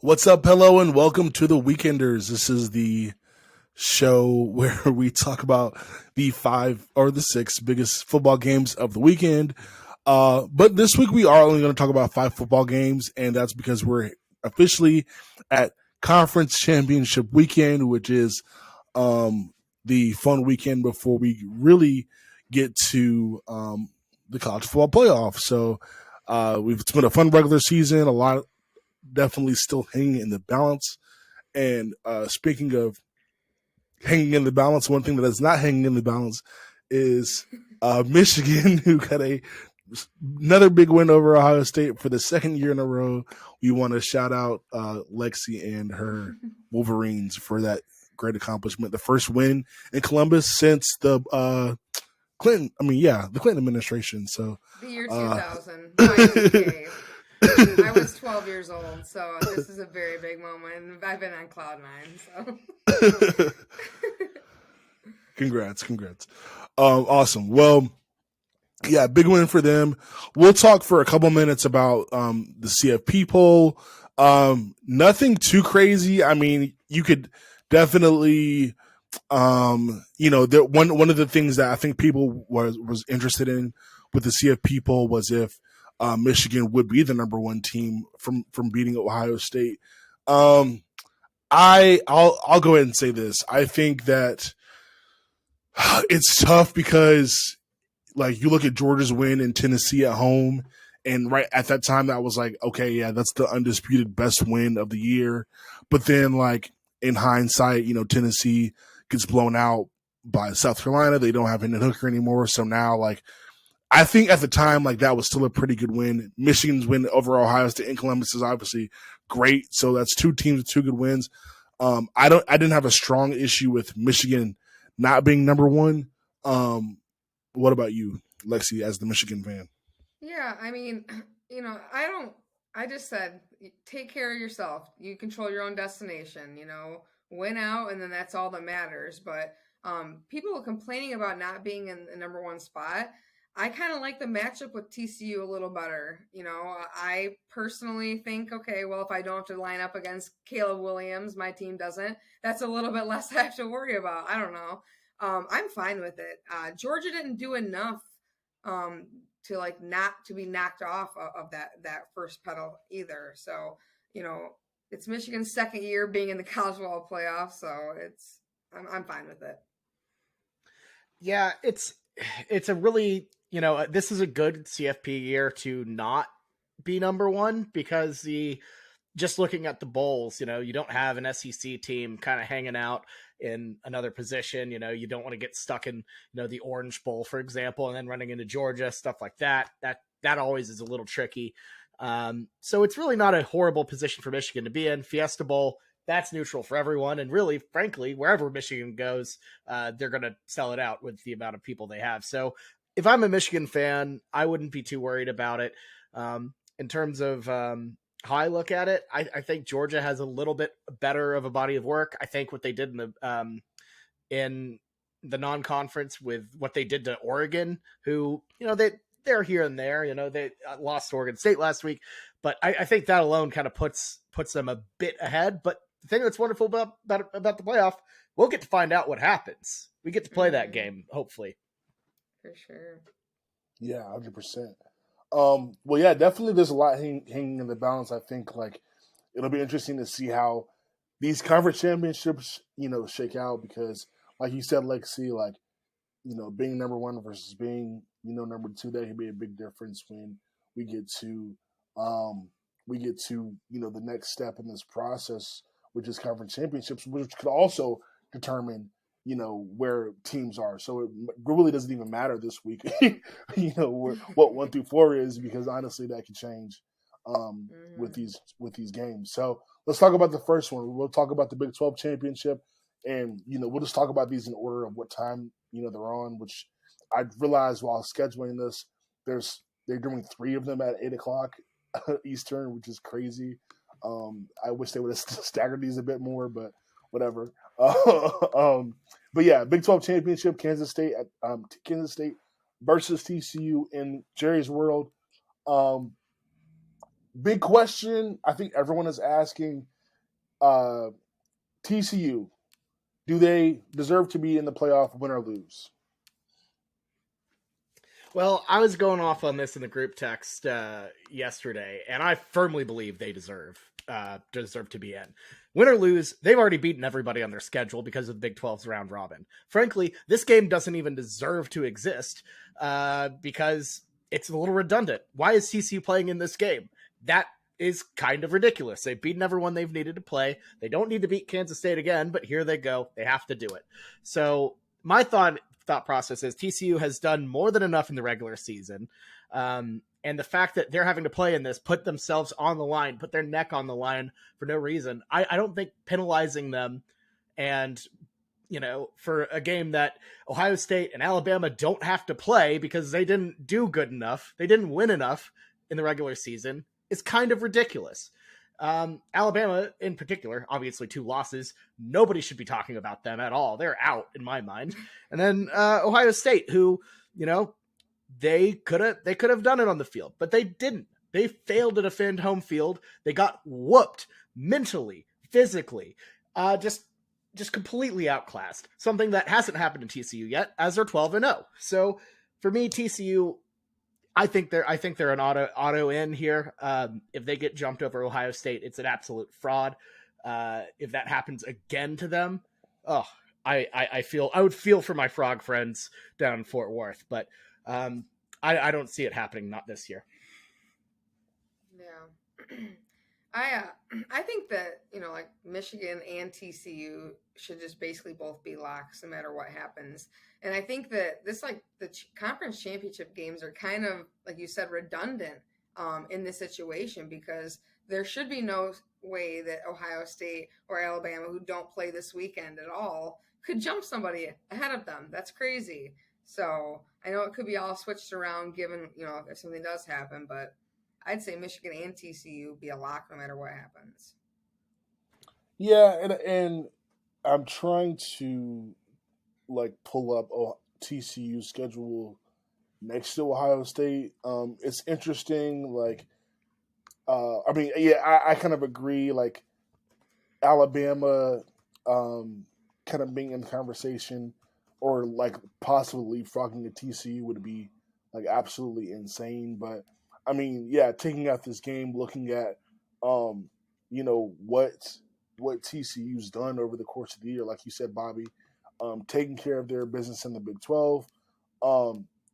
What's up? Hello, and welcome to the Weekenders. This is the show where we talk about the five or the six biggest football games of the weekend. But this week we are only going to talk about five football games, and that's because we're officially at Conference Championship Weekend, which is the fun weekend before we really get to the college football playoff. So it's been a fun regular season, a lot definitely still hanging in the balance. And speaking of hanging in the balance, one thing that is not hanging in the balance is Michigan, who got another big win over Ohio State for the second year in a row. We want to shout out Lexi and her Wolverines for that great accomplishment. The first win in Columbus since the the Clinton administration. So the year 2000. I was 12 years old, so this is a very big moment. I've been on cloud nine, so. Congrats. Awesome. Well, yeah, big win for them. We'll talk for a couple minutes about the CFP poll. Nothing too crazy. I mean, you could definitely, one of the things that I think people was interested in with the CFP poll was if Michigan would be the number one team from beating Ohio State. I'll go ahead and say this. I think that it's tough because, like, you look at Georgia's win in Tennessee at home, and right at that time, that was like, okay, yeah, that's the undisputed best win of the year. But then, like, in hindsight, Tennessee gets blown out by South Carolina. They don't have Hendon Hooker anymore, so now, like, I think at the time, like, that was still a pretty good win. Michigan's win over Ohio State and Columbus is obviously great. So that's two teams with two good wins. I didn't have a strong issue with Michigan not being number one. What about you, Lexi, as the Michigan fan? Yeah, I mean, I just said, take care of yourself. You control your own destination, win out, and then that's all that matters. But people are complaining about not being in the number one spot. I kind of like the matchup with TCU a little better. I personally think, okay, well, if I don't have to line up against Caleb Williams, my team doesn't, that's a little bit less I have to worry about. I don't know. I'm fine with it. Georgia didn't do enough to not to be knocked off of that first pedal either. So, it's Michigan's second year being in the college football playoff, so I'm fine with it. Yeah, it's a really, this is a good CFP year to not be number one because just looking at the bowls, you don't have an SEC team kind of hanging out in another position. You don't want to get stuck in, the Orange Bowl, for example, and then running into Georgia, stuff like that. That always is a little tricky. So it's really not a horrible position for Michigan to be in. Fiesta Bowl, that's neutral for everyone. And really, frankly, wherever Michigan goes, they're going to sell it out with the amount of people they have. So if I'm a Michigan fan, I wouldn't be too worried about it. In terms of how I look at it, I think Georgia has a little bit better of a body of work. I think what they did in the non-conference with what they did to Oregon, who, they're here and there, they lost to Oregon State last week, but I think that alone kind of puts them a bit ahead. But the thing that's wonderful about the playoff, we'll get to find out what happens. We get to play that game, hopefully. For sure. Yeah, 100%. Well, yeah, definitely there's a lot hanging in the balance. I think, like, it'll be interesting to see how these conference championships, shake out because, like you said, Lexi, like, being number one versus being, number two, that could be a big difference when we get to, the next step in this process, which is conference championships, which could also determine, where teams are. So it really doesn't even matter this week, what 1 through 4 is, because honestly, that could change with these games. So let's talk about the first one. We'll talk about the Big 12 championship, and we'll just talk about these in order of what time they're on. Which I realized while scheduling this, they're doing 3 of them at 8:00 Eastern, which is crazy. I wish they would have staggered these a bit more, but whatever. But yeah, Big 12 championship, Kansas State versus TCU in Jerry's World. Big question I think everyone is asking TCU, do they deserve to be in the playoff, win or lose? Well, I was going off on this in the group text yesterday, and I firmly believe they deserve to be in. Win or lose, they've already beaten everybody on their schedule because of the Big 12's round robin. Frankly, this game doesn't even deserve to exist because it's a little redundant. Why is TCU playing in this game? That is kind of ridiculous. They've beaten everyone they've needed to play. They don't need to beat Kansas State again, but here they go. They have to do it. So my thought process is TCU has done more than enough in the regular season. And the fact that they're having to play in this, put themselves on the line, put their neck on the line for no reason. I don't think penalizing them and, for a game that Ohio State and Alabama don't have to play because they didn't do good enough, they didn't win enough in the regular season, is kind of ridiculous. Alabama in particular, obviously 2 losses. Nobody should be talking about them at all. They're out in my mind. And then Ohio State, who, they could have done it on the field, but they didn't. They failed to defend home field. They got whooped mentally, physically, just completely outclassed. Something that hasn't happened in TCU yet, as they're 12-0. So for me, TCU, I think they're an auto in here. If they get jumped over Ohio State, it's an absolute fraud. If that happens again to them, I would feel for my Frog friends down in Fort Worth, but I don't see it happening. Not this year. Yeah. I think that, like Michigan and TCU should just basically both be locks no matter what happens. And I think that this, like the conference championship games are kind of, like you said, redundant in this situation because there should be no way that Ohio State or Alabama, who don't play this weekend at all, could jump somebody ahead of them. That's crazy. So I know it could be all switched around given, if something does happen, but I'd say Michigan and TCU be a lock no matter what happens. Yeah, and I'm trying to pull up TCU's schedule next to Ohio State. It's interesting. I kind of agree. Alabama, kind of being in the conversation, or possibly leapfrogging the TCU would be absolutely insane. But taking out this game, looking at what TCU's done over the course of the year, like you said, Bobby, taking care of their business in the Big 12.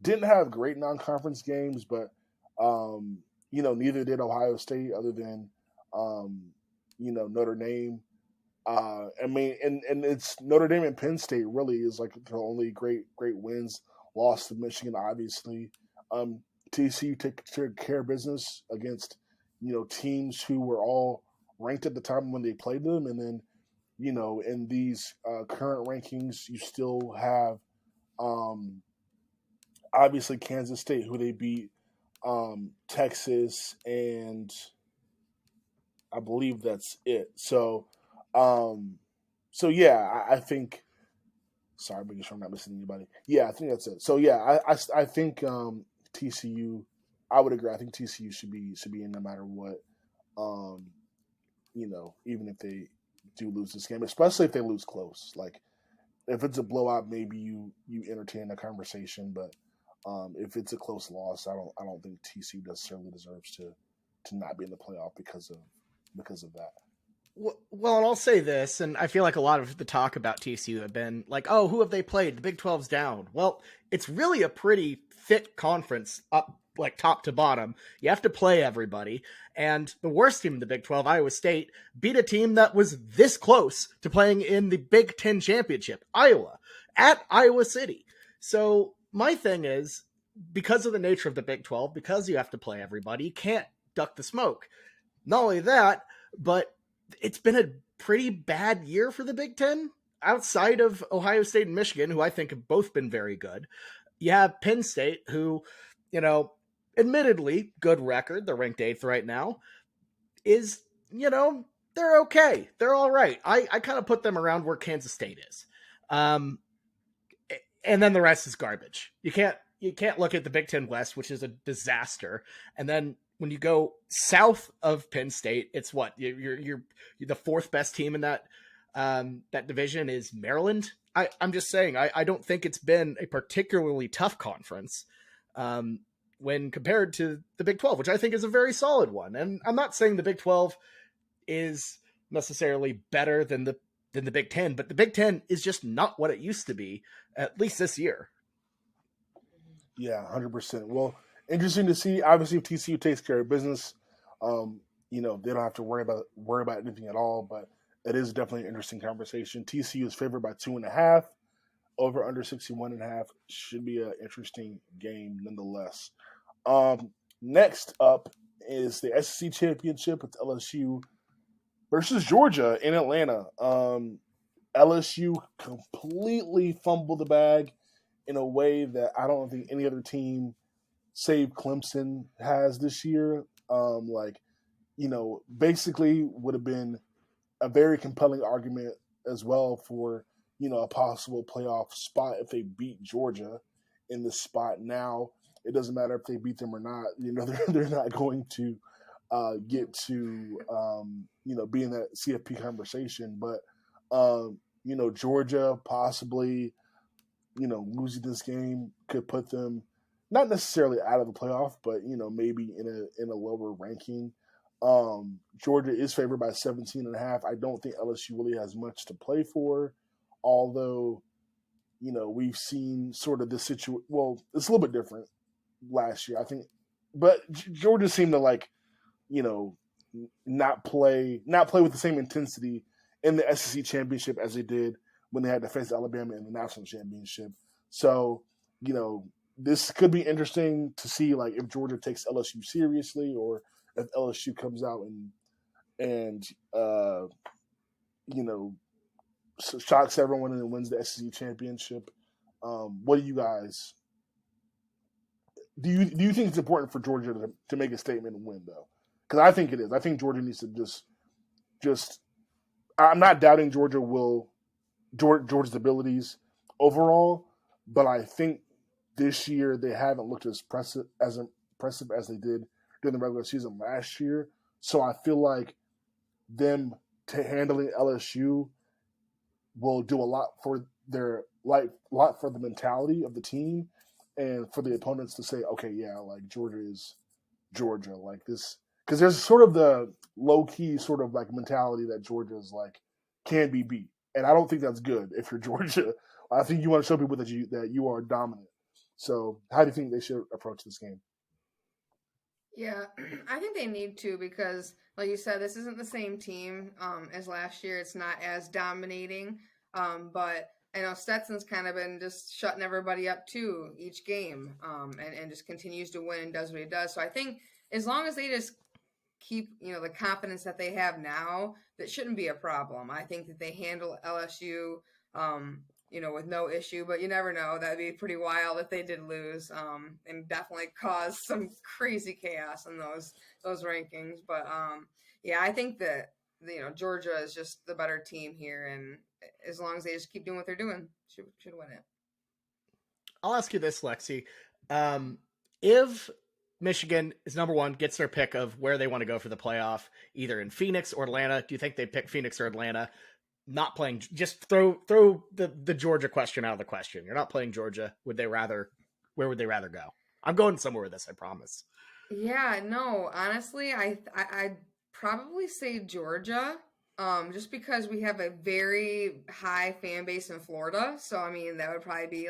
Didn't have great non-conference games, but neither did Ohio State, other than Notre Dame. And it's Notre Dame and Penn State really is the only great wins. Lost to Michigan, obviously. TCU took care of business against teams who were all ranked at the time when they played them, and then in these current rankings, you still have obviously Kansas State, who they beat, Texas, and I believe that's it. So yeah, I think. Sorry, making sure I'm not missing anybody. Yeah, I think that's it. So yeah, I think TCU. I would agree. I think TCU should be in no matter what. Even if they do lose this game, especially if they lose close. If it's a blowout, maybe you entertain a conversation, but if it's a close loss, I don't think TCU necessarily deserves to not be in the playoff because of that. Well, and I'll say this, and I feel like a lot of the talk about TCU have been oh, who have they played? The Big 12's down. Well, it's really a pretty fit conference up top to bottom. You have to play everybody. And the worst team in the Big 12, Iowa State, beat a team that was this close to playing in the Big 10 championship, Iowa, at Iowa City. So my thing is, because of the nature of the Big 12, because you have to play everybody, you can't duck the smoke. Not only that, but it's been a pretty bad year for the Big 10 outside of Ohio State and Michigan, who I think have both been very good. You have Penn State, who, admittedly, good record. They're ranked 8th right now. Is, they're okay. They're all right. I kind of put them around where Kansas State is. And then the rest is garbage. You can't look at the Big 10 West, which is a disaster, and then when you go south of Penn State, it's what you're the fourth best team in that division is Maryland. I'm just saying, I don't think it's been a particularly tough conference when compared to the Big 12, which I think is a very solid one. And I'm not saying the Big 12 is necessarily better than the Big 10, but the Big 10 is just not what it used to be, at least this year. Yeah, 100%. Well, interesting to see. Obviously, if TCU takes care of business, they don't have to worry about anything at all. But it is definitely an interesting conversation. TCU is favored by 2.5. Over under 61.5 should be an interesting game nonetheless. Next up is the SEC championship. It's LSU versus Georgia in Atlanta. LSU completely fumbled the bag in a way that I don't think any other team, save Clemson, has this year. Basically would have been a very compelling argument as well for, a possible playoff spot if they beat Georgia in this spot. Now, it doesn't matter if they beat them or not. They're not going to get to, be in that CFP conversation. But, Georgia possibly, losing this game could put them not necessarily out of the playoff, but, maybe in a lower ranking. Georgia is favored by 17.5. I don't think LSU really has much to play for, although, we've seen sort of this situation. Well, it's a little bit different last year, I think, but Georgia seemed to not play with the same intensity in the SEC championship as they did when they had to face Alabama in the national championship. So, this could be interesting to see, if Georgia takes LSU seriously, or if LSU comes out and shocks everyone and wins the SEC championship. What do you guys do? You think it's important for Georgia to make a statement and win, though? Because I think it is. I think Georgia needs to just. I'm not doubting Georgia's abilities overall, but I think this year they haven't looked as impressive as they did during the regular season last year. So I feel like them handling LSU will do a lot for the mentality of the team, and for the opponents to say, okay, yeah, Georgia is Georgia, this, because there's sort of the low key sort of mentality that Georgia is can be beat, and I don't think that's good if you're Georgia. I think you want to show people that you are dominant. So how do you think they should approach this game? Yeah, I think they need to, because, like you said, this isn't the same team as last year. It's not as dominating, but I know Stetson's kind of been just shutting everybody up too each game, and just continues to win and does what he does. So I think as long as they just keep the confidence that they have now, that shouldn't be a problem. I think that they handle LSU with no issue, but you never know. That'd be pretty wild if they did lose, and definitely cause some crazy chaos in those rankings. But I think that Georgia is just the better team here, and as long as they just keep doing what they're doing, should win it. I'll ask you this, Lexi. If Michigan is number one, gets their pick of where they want to go for the playoff, either in Phoenix or Atlanta, do you think they pick Phoenix or Atlanta? Not playing, just throw the Georgia question out of the question. You're not playing Georgia. Where would they rather go? I'm going somewhere with this, I promise. Yeah, no, honestly, I'd probably say Georgia, just because we have a very high fan base in Florida. So, I mean, that would probably be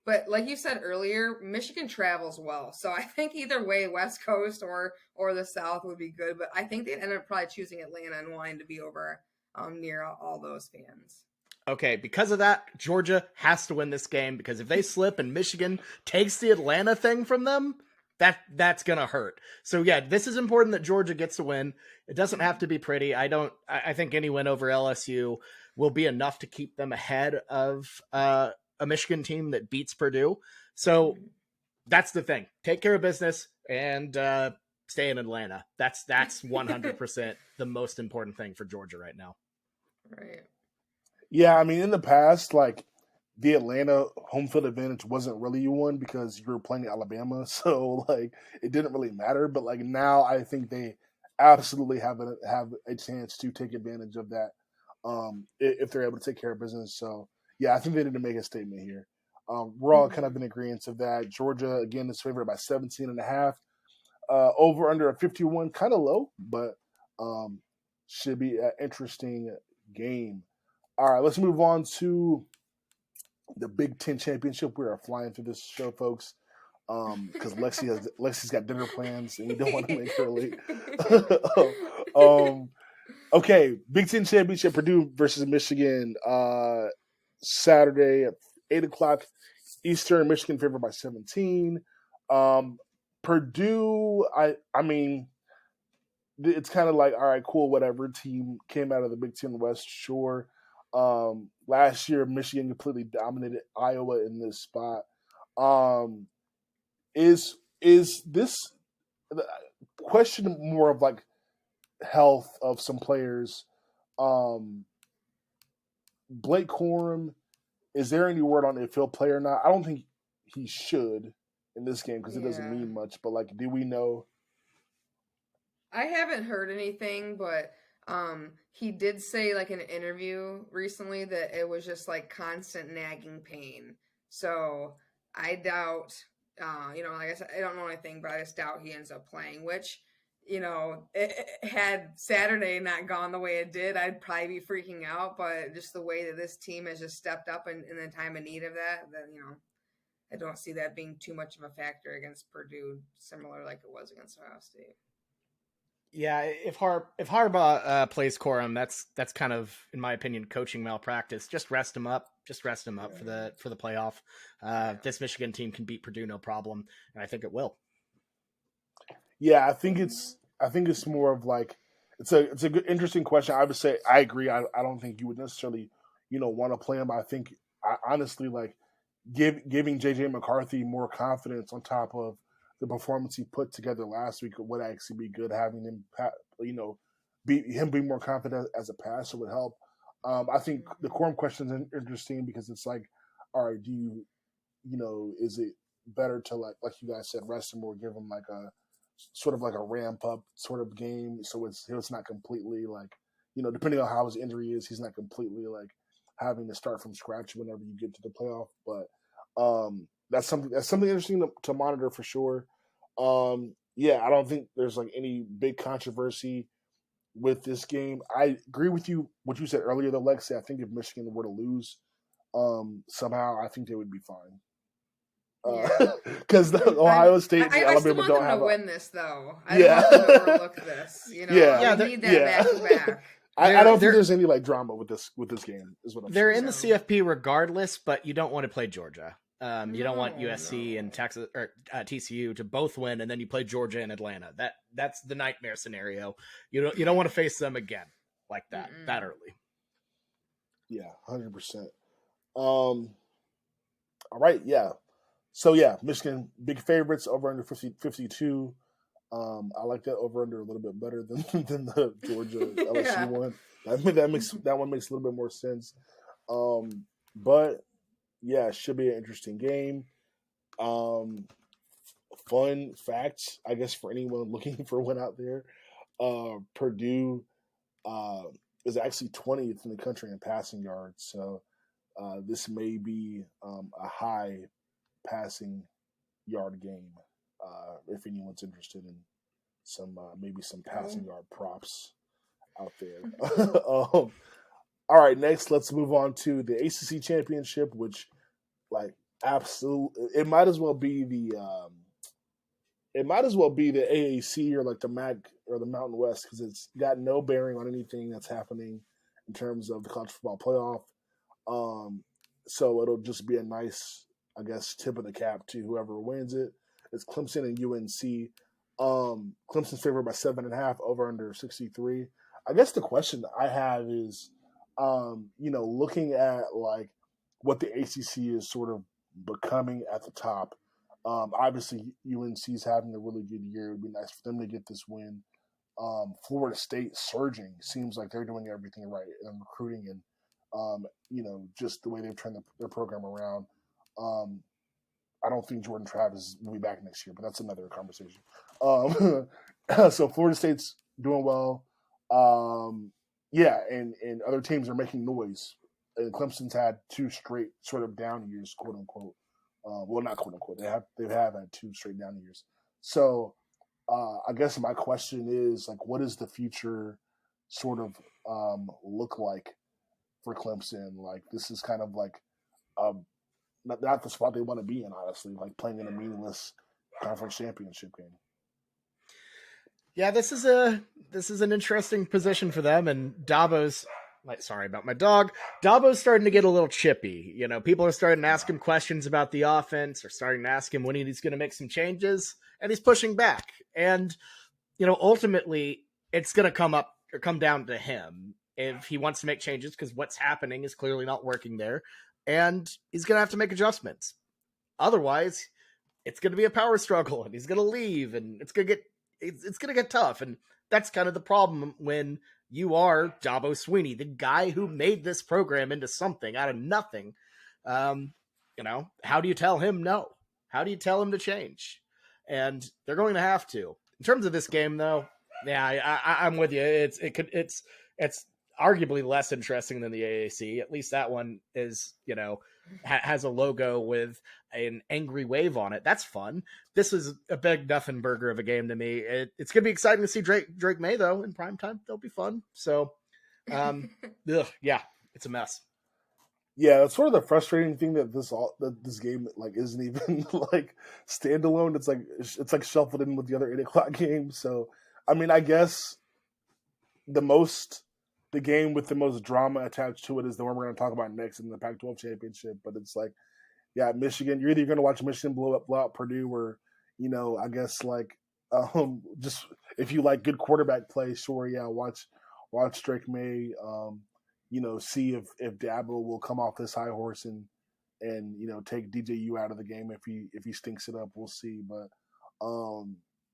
but like you said earlier, Michigan travels well. So I think either way, West Coast or the South would be good. But I think they'd end up probably choosing Atlanta and wanting to be over near all those fans. Okay, because of that, Georgia has to win this game, because if they slip and Michigan takes the Atlanta thing from them, that's gonna hurt. So yeah, this is important that Georgia gets to win. It doesn't have to be pretty. I think any win over LSU will be enough to keep them ahead of a Michigan team that beats Purdue. So that's the thing. Take care of business and stay in Atlanta. That's 100% the most important thing for Georgia right now. Right. Yeah, I mean, in the past, the Atlanta home field advantage wasn't really one because you were playing Alabama, so like it didn't really matter. But like now, I think they absolutely have a chance to take advantage of that if they're able to take care of business. So yeah, I think they need to make a statement here. We're all kind of Mhm. in agreement of that. Georgia again is favored by 17.5. Over under a 51, kind of low, but um, should be an interesting game. All right, let's move on to the Big Ten championship. We are flying through this show, folks, because Lexi's got dinner plans and we don't want to make her late. um, okay, Big Ten championship: Purdue versus Michigan. Saturday at 8 o'clock Eastern. Michigan favored by 17. Um, Purdue. I mean, it's kind of like, all right, cool, whatever. Team came out of the Big Ten West, sure. Last year, Michigan completely dominated Iowa in this spot. Um, is this the question more of like health of some players? Um, Blake Corum, is there any word on if he'll play or not? I don't think he should in this game because it doesn't Yeah. mean much. But like, do we know? I haven't heard anything, but he did say like in an interview recently that it was just like constant nagging pain. So I doubt like I said, I don't know anything, but I just doubt he ends up playing, which, had Saturday not gone the way it did, I'd probably be freaking out. But just the way that this team has just stepped up in the time of need of that, then I don't see that being too much of a factor against Purdue, similar like it was against Ohio State. Yeah, if Harbaugh plays Corum, that's kind of, in my opinion, coaching malpractice. Just rest him up. Just rest him up for Yeah. the playoff. Yeah. This Michigan team can beat Purdue no problem, and I think it will. Yeah, I think it's more of like it's a good interesting question. I would say I agree. I don't think you would necessarily want to play him. I think honestly like giving JJ McCarthy more confidence on top of the performance he put together last week would actually be good. Having him be more confident as a passer would help. I think the Mhm. quorum question is interesting because it's like, all right, do is it better to like you guys said, rest him or give him like a sort of like a ramp up sort of game, so it's not completely like depending on how his injury is, he's not completely like having to start from scratch whenever you get to the playoff. But that's something interesting to monitor for sure. Yeah, I don't think there's like any big controversy with this game. I agree with you what you said earlier though, Lexi. I think if Michigan were to lose somehow, I think they would be fine. Yeah. Because Ohio State and I still Alabama want don't them to have a win this, though. I don't yeah. want them to overlook this. Yeah, We Yeah, need that yeah. back to back. I don't think they're there's any like drama with this game. Is what I'm they're saying. in the No. CFP regardless, but you don't want to play Georgia. You don't want No, USC and no. Texas or TCU to both win, and then you play Georgia and Atlanta. That's the nightmare scenario. You don't want to face them again like that Mm-mm. early. Yeah, 100%. All right, yeah. So yeah, Michigan big favorites over under 52. I like that over under a little bit better than than the Georgia LSU Yeah. one. That one makes a little bit more sense. But yeah, it should be an interesting game. Um, fun facts, I guess, for anyone looking for one out there. Purdue uh, is actually 20th in the country in passing yards, so this may be a high passing yard game. If anyone's interested in some maybe some Oh. passing yard props out there. All right, next let's move on to the ACC championship, which like absolute it might as well be the AAC or like the MAC or the Mountain West because it's got no bearing on anything that's happening in terms of the college football playoff. So it'll just be a nice, I guess, tip of the cap to whoever wins it. It's Clemson and UNC. Clemson's favored by 7.5 over under 63. I guess the question I have is, looking at like what the ACC is sort of becoming at the top. Obviously, UNC's having a really good year. It would be nice for them to get this win. Florida State surging seems like they're doing everything right in recruiting and Just the way they've turned their program around. I don't think Jordan Travis will be back next year, but that's another conversation. So Florida State's doing well. And other teams are making noise. And Clemson's had 2 straight sort of down years, quote unquote. Well, not quote unquote. They have had 2 straight down years. So I guess my question is like, what does the future sort of look like for Clemson? Like, this is kind of like not the spot they want to be in, honestly. Like playing in a meaningless conference championship game. Yeah, this is an interesting position for them, and Dabo's. Sorry about my dog. Dabo's starting to get a little chippy. People are starting to ask him questions about the offense, or starting to ask him when he's going to make some changes, and he's pushing back. And ultimately, it's going to come down to him if he wants to make changes, because what's happening is clearly not working there, and he's going to have to make adjustments. Otherwise, it's going to be a power struggle, and he's going to leave, and it's going to get tough. And that's kind of the problem when you are Dabo Swinney, the guy who made this program into something out of nothing. How do you tell him no? How do you tell him to change? And they're going to have to. In terms of this game, though, yeah, I'm with you. It's arguably less interesting than the AAC. At least that one is, has a logo with an angry wave on it. That's fun. This is a big nothing burger of a game to me. It's going to be exciting to see Drake May, though, in primetime. They'll be fun. So, yeah, it's a mess. Yeah, that's sort of the frustrating thing that this game like isn't even like standalone. It's like shuffled in with the other 8:00 games. So, I mean, I guess the game with the most drama attached to it is the one we're going to talk about next in the Pac-12 championship. But it's like, yeah, Michigan. You're either going to watch Michigan blow out Purdue, or I guess like just if you like good quarterback play, sure, yeah, watch Drake May. See if Dabo will come off this high horse and take DJU out of the game if he stinks it up. We'll see, but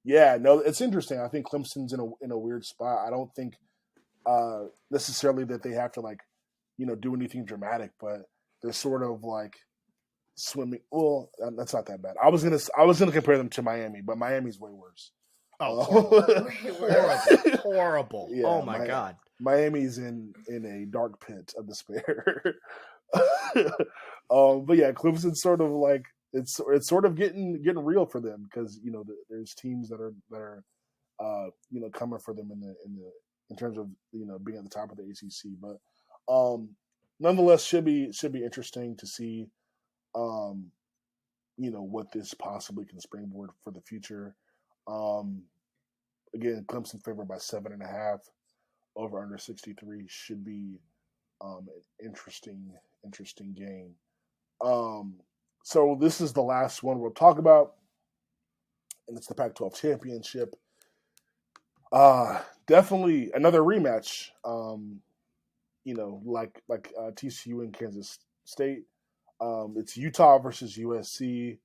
yeah, no, it's interesting. I think Clemson's in a weird spot. I don't think necessarily that they have to do anything dramatic, but they're sort of like swimming. Well, that's not that bad. I was gonna compare them to Miami, but Miami's way worse. Oh, horrible! Yeah, oh my God. Miami's in a dark pit of despair. But yeah, Clemson's sort of like it's sort of getting real for them, because there's teams that are coming for them in terms of being at the top of the ACC. But nonetheless, should be interesting to see what this possibly can springboard for the future. Again, Clemson favored by 7.5. Over under 63 should be an interesting game. So this is the last one we'll talk about, and it's the Pac-12 championship. Definitely another rematch. Like TCU and Kansas State. It's Utah versus USC.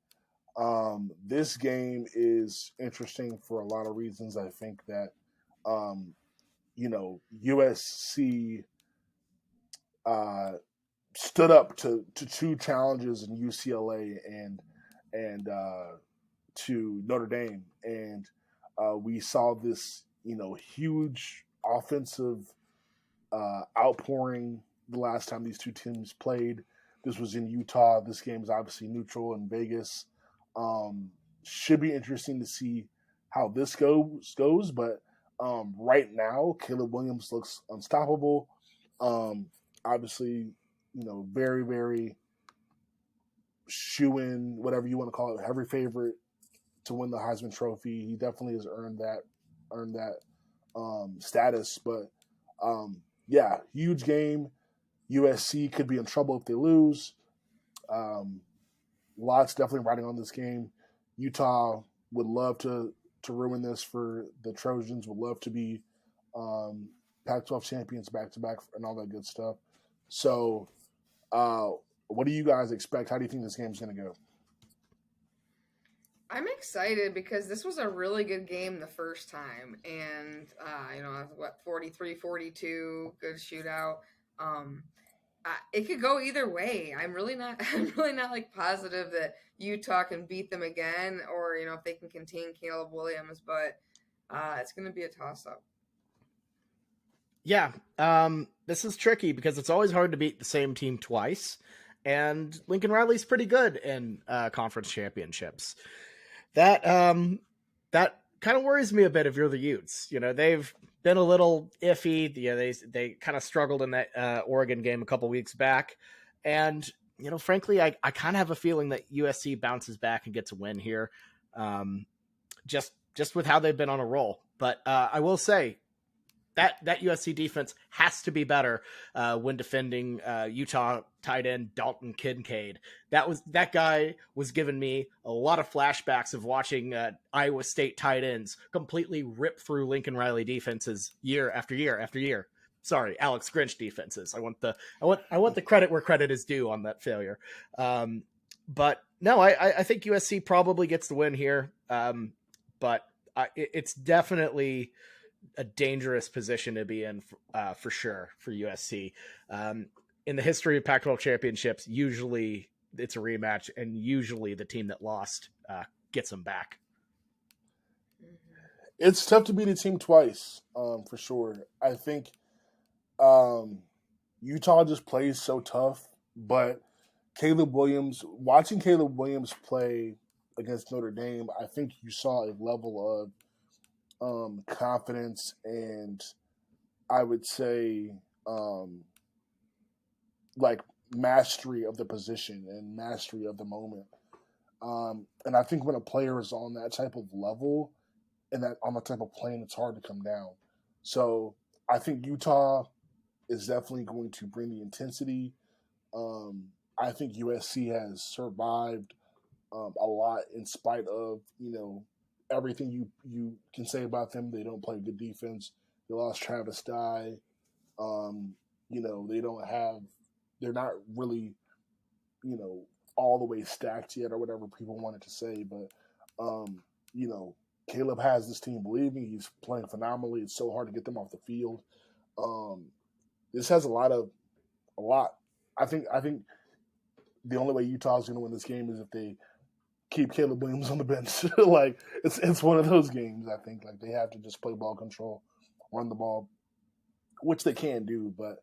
This game is interesting for a lot of reasons. I think that USC stood up to 2 challenges in UCLA and to Notre Dame, and we saw this huge offensive outpouring the last time these 2 teams played. This was in Utah. This game is obviously neutral in Vegas. Should be interesting to see how this goes, but right now, Caleb Williams looks unstoppable. Obviously, very, very shoe-in, whatever you want to call it, heavy favorite to win the Heisman Trophy. He definitely has earned that status. But yeah, huge game. USC could be in trouble if they lose. Lots definitely riding on this game. Utah would love to ruin this for the Trojans, would love to be Pac-12 champions back-to-back and all that good stuff. So what do you guys expect? How do you think this game's going to go? I'm excited because this was a really good game the first time. And, 43-42, good shootout. it could go either way. I'm really not. I'm really not like positive that Utah can beat them again, or if they can contain Caleb Williams. But it's going to be a toss up. Yeah, this is tricky because it's always hard to beat the same team twice, and Lincoln Riley's pretty good in conference championships. That that kind of worries me a bit if you're the Utes. They've been a little iffy. They kind of struggled in that Oregon game a couple weeks back, and frankly, I kind of have a feeling that USC bounces back and gets a win here, just with how they've been on a roll. But I will say, that USC defense has to be better when defending Utah tight end Dalton Kincaid. That guy was giving me a lot of flashbacks of watching Iowa State tight ends completely rip through Lincoln Riley defenses year after year after year. Sorry, Alex Grinch defenses. I want the credit where credit is due on that failure. But no, I think USC probably gets the win here. But it's definitely a dangerous position to be in for sure for USC. In the history of Pac-12 championships, usually it's a rematch, and usually the team that lost gets them back. It's tough to beat a team twice, for sure. I think Utah just plays so tough, but watching Caleb Williams play against Notre Dame, I think you saw a level of confidence, and I would say like mastery of the position and mastery of the moment. And I think when a player is on that type of level and that on that type of plane, it's hard to come down. So I think Utah is definitely going to bring the intensity. I think USC has survived a lot in spite of everything you can say about them. They don't play good defense. They lost Travis Dye. They're not really, all the way stacked yet or whatever people wanted to say. But, Caleb has this team believing. He's playing phenomenally. It's so hard to get them off the field. This has a lot. I think the only way Utah's going to win this game is if they keep Caleb Williams on the bench. Like it's one of those games. I think like they have to just play ball control, run the ball, which they can do. But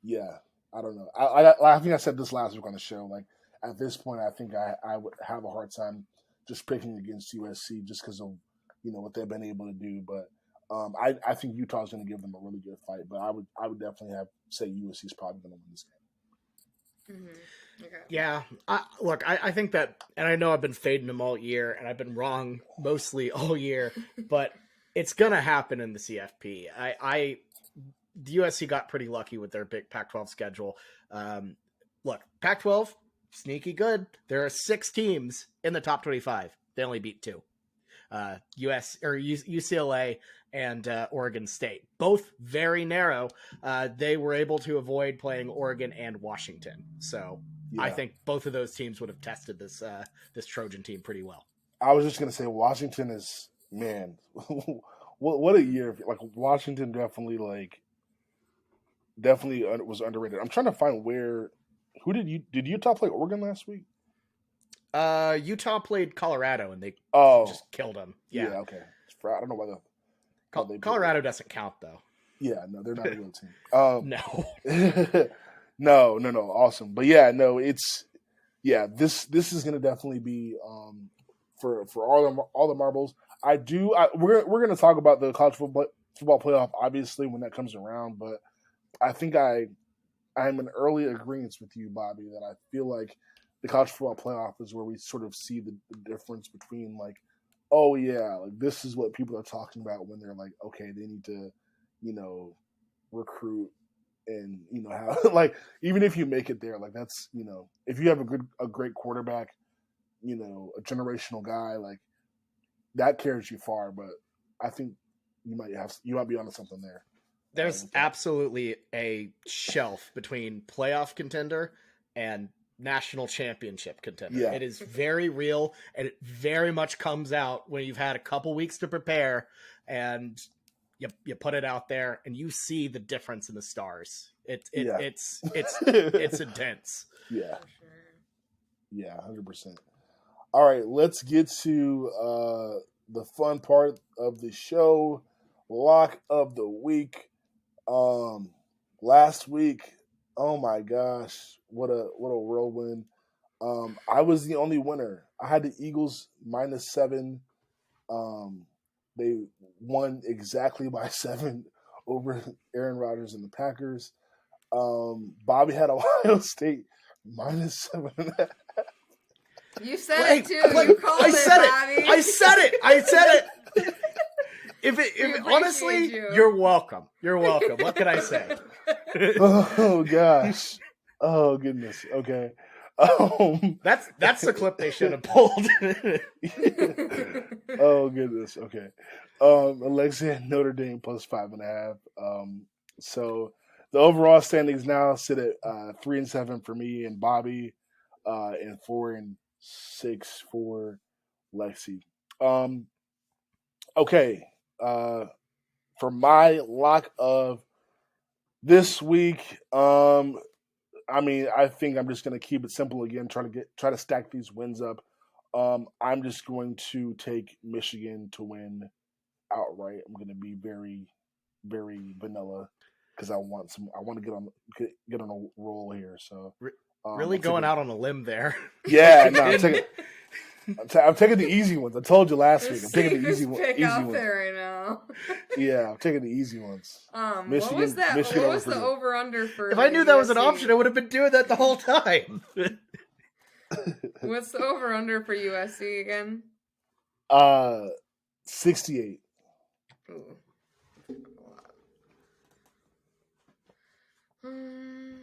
yeah, I don't know. I think I said this last week on the show. Like at this point, I think I would have a hard time just picking against USC just because of what they've been able to do. But I think Utah's going to give them a really good fight. But I would definitely say USC's probably going to win this game. Mm-hmm. Okay. Yeah, I think that, and I know I've been fading them all year, and I've been wrong mostly all year, but it's gonna happen in the CFP. The USC got pretty lucky with their big Pac-12 schedule. Look, Pac-12 sneaky good. There are 6 teams in the top 25. They only beat 2. UCLA and Oregon State, both very narrow. They were able to avoid playing Oregon and Washington. So yeah. I think both of those teams would have tested this Trojan team pretty well. I was just going to say Washington is, man, what a year. Like Washington definitely was underrated. I'm trying to find did Utah play Oregon last week? Utah played Colorado and they just killed them. Yeah, okay. I don't know why Colorado doesn't count though. Yeah, no, they're not a real team. No. No, awesome. But yeah, no, this is going to definitely be for all the marbles. We're going to talk about the college football playoff obviously when that comes around, but I think I'm in early agreement with you, Bobby, that I feel like the college football playoff is where we sort of see the difference between like, oh yeah, like this is what people are talking about when they're like, okay, they need to, recruit and how like even if you make it there, like that's if you have a great quarterback, a generational guy, like that carries you far. But I think you might be onto something there. There's absolutely a shelf between playoff contender and national championship contender. Yeah. It is very real, and it very much comes out when you've had a couple weeks to prepare, and you put it out there and you see the difference in the stars. It's intense. Yeah, For sure. yeah, 100%. All right, let's get to the fun part of the show, lock of the week. Last week, oh my gosh, what a whirlwind! I was the only winner. I had the Eagles -7. They won exactly by 7 over Aaron Rodgers and the Packers. Bobby had Ohio State -7.5. You said Hey, it too. like, You called I it, said Bobby. it. I said it. If We honestly, appreciate you. you're welcome. You're welcome. What can I say? Oh gosh. Oh goodness. Okay. That's the clip they should have pulled. Oh goodness. Okay. Alexia Notre Dame +5.5. So the overall standings now sit at 3-7 for me and Bobby, and 4-6 for Lexi. Okay. For my lock of this week, I mean, I think I'm just going to keep it simple again. Try to stack these wins up. I'm just going to take Michigan to win outright. I'm going to be very, very vanilla because I want to get on a roll here. So Really going out on a limb there. Yeah, no, I'm taking the easy ones. I told you last week. I'm taking the easy pick easy out ones. there right now. Yeah, I'm taking the easy ones. What was that? Michigan What was over the Purdue. over under for? If I knew that was an USC? option, I would have been doing that the whole time. What's the over under for USC again? 68. Ooh. Hmm.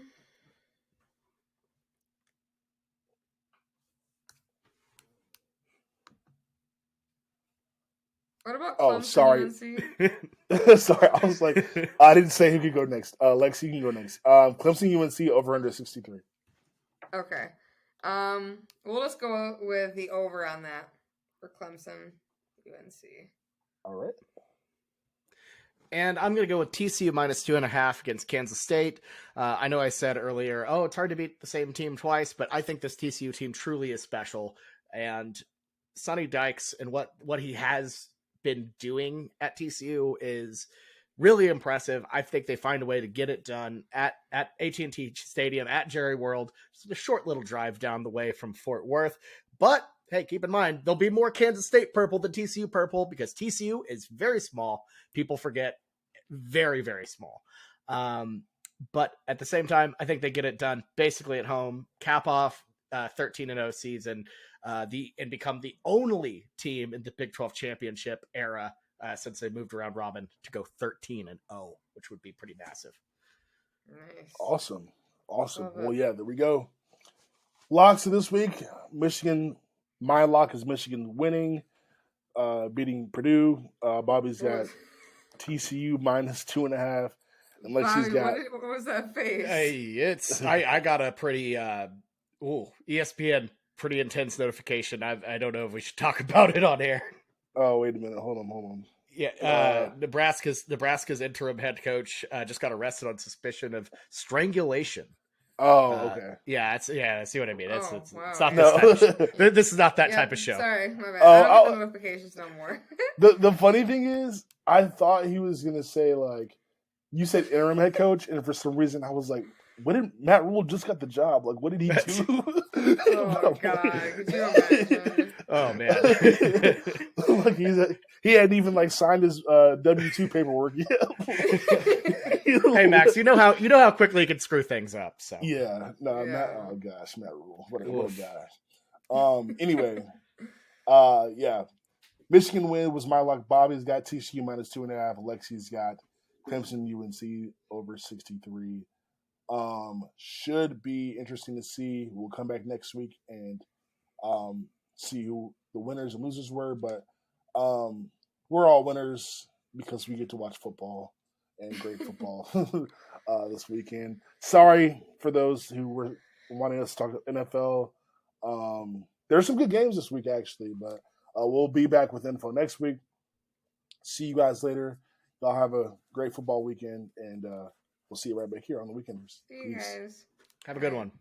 What about Clemson? Oh, sorry. UNC? Sorry, I was like, I didn't say who could go next. Lex, you can go next. Clemson UNC over under 63. Okay. We'll just go with the over on that for Clemson UNC. All right. And I'm going to go with TCU -2.5 against Kansas State. I know I said earlier, it's hard to beat the same team twice, but I think this TCU team truly is special. And Sonny Dykes and what he has been doing at TCU is really impressive. I think they find a way to get it done at AT&T Stadium, at Jerry World. It's a short little drive down the way from Fort Worth. But hey, keep in mind, there'll be more Kansas State purple than TCU purple because TCU is very small. People forget, very, very small. But at the same time, I think they get it done basically at home, cap off 13-0 season, and become the only team in the Big 12 championship era since they moved around robin to go 13-0, which would be pretty massive. Nice. Awesome. Love Well, it. yeah, there we go. Locks of this week. Michigan. My lock is Michigan winning, beating Purdue. Bobby's got TCU -2.5. And Lexi's Bobby, got. what was that face? Hey, I got a pretty ESPN pretty intense notification. I don't know if we should talk about it on air. Oh, wait a minute. Hold on. Yeah, Nebraska's interim head coach just got arrested on suspicion of strangulation. Oh, okay. Yeah, see what I mean. It's wow. it's not No. this type of show. This is not that Yeah, type of show. Sorry, my bad. Oh, I don't get the notifications no more. The funny thing is, I thought he was gonna say like, you said interim head coach, and for some reason I was like, what did Matt Rule just got the job? Like, what did he do? Oh God, could you imagine? Oh man. Like he hadn't even like signed his W-2 paperwork yet. Hey Max, you know how quickly you can screw things up. So Yeah, no, Yeah. Matt. Oh gosh, Matt Rule, what a Oof. guy. Anyway, yeah, Michigan win was my luck. Bobby's got TCU -2.5. Alexi's got Clemson UNC over 63. Should be interesting to see. We'll come back next week and see who the winners and losers were, but we're all winners because we get to watch football and great football this weekend. Sorry for those who were wanting us to talk NFL. There's some good games this week actually, but we'll be back with info next week. See you guys later. Y'all have a great football weekend, and we'll see you right back here on the Weekenders. See you Peace. guys. Have a good Bye. one.